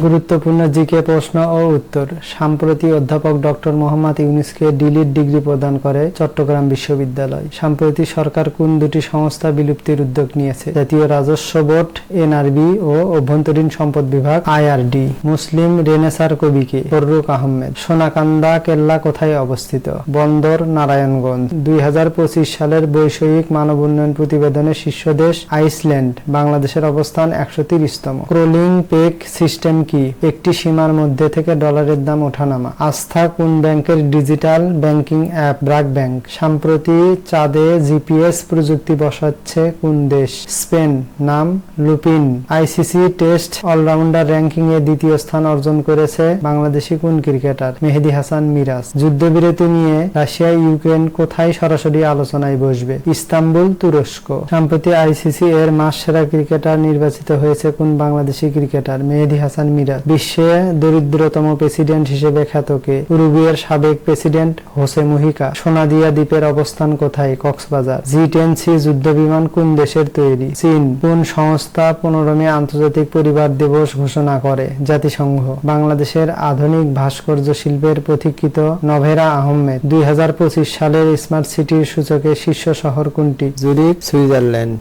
গুরুত্বপূর্ণ জিকে প্রশ্ন ও উত্তর। সম্প্রতি অধ্যাপক ডক্টর মোহাম্মদ ইউনূসকে ডিলিট ডিগ্রি প্রদান করে চট্টগ্রাম বিশ্ববিদ্যালয়। সম্প্রতি সরকার কোন দুটি সংস্থা বিলুপ্তির উদ্যোগ নিয়েছে? জাতীয় রাজস্ব বোর্ড এনআরবি ও অভ্যন্তরীণ সম্পদ বিভাগ আইআরডি। মুসলিম রেনেসার কবিকে ফররুখ আহমেদ। সোনাকান্দা কেল্লা কোথায় অবস্থিত? বন্দর নারায়ণগঞ্জ। 2025 সালের বৈষয়িক মানব উন্নয়ন প্রতিবেদনের শীর্ষ দেশ আইসল্যান্ড। বাংলাদেশের অবস্থান 130তম। ক্রলিং পেগ সিস্টেম কি? একটি সীমার মধ্যে থেকে ডলারের দাম ওঠানামা। আস্থা কোন ব্যাংকের digital banking app? BRAC bank. সম্প্রতি চাঁদে জিপিএস প্রযুক্তি বসাচ্ছে কোন দেশ? স্পেন। নাম Lupin. ICC test allrounder ranking এ দ্বিতীয় স্থান অর্জন করেছে বাংলাদেশি কোন ক্রিকেটার? মেহেদী হাসান মিরাজ। যুদ্ধবিরতি নিয়ে রাশিয়া ইউক্রেন কোথায় সরাসরি আলোচনায় বসবে? ইস্তাম্বুল, তুরস্ক। সম্প্রতি আইসিসি এর মাস সেরা ক্রিকেটার নির্বাচিত হয়েছে কোন বাংলাদেশি ক্রিকেটার? মেহেদী হাসান মিরাজ। বিশ্বে দরিদ্রতম প্রেসিডেন্ট হিসেবে খ্যাত কে? উরুগুয়ের সাবেক প্রেসিডেন্ট হোসে মুহিকা। সোনাদিয়া দ্বীপের অবস্থান কোথায়? কক্সবাজার। জি-10সি যুদ্ধবিমান কোন দেশের তৈরি? চীন। কোন সংস্থা 15 মে আন্তর্জাতিক পরিবার দিবস ঘোষণা করে? জাতিসংঘ। বাংলাদেশের আধুনিক ভাস্কর্য শিল্পের পথিকৃৎ নভেরা আহমেদ। 2025 সালের স্মার্ট সিটির সূচকে শীর্ষ শহর কোনটি? জুরিখ, সুইজারল্যান্ড।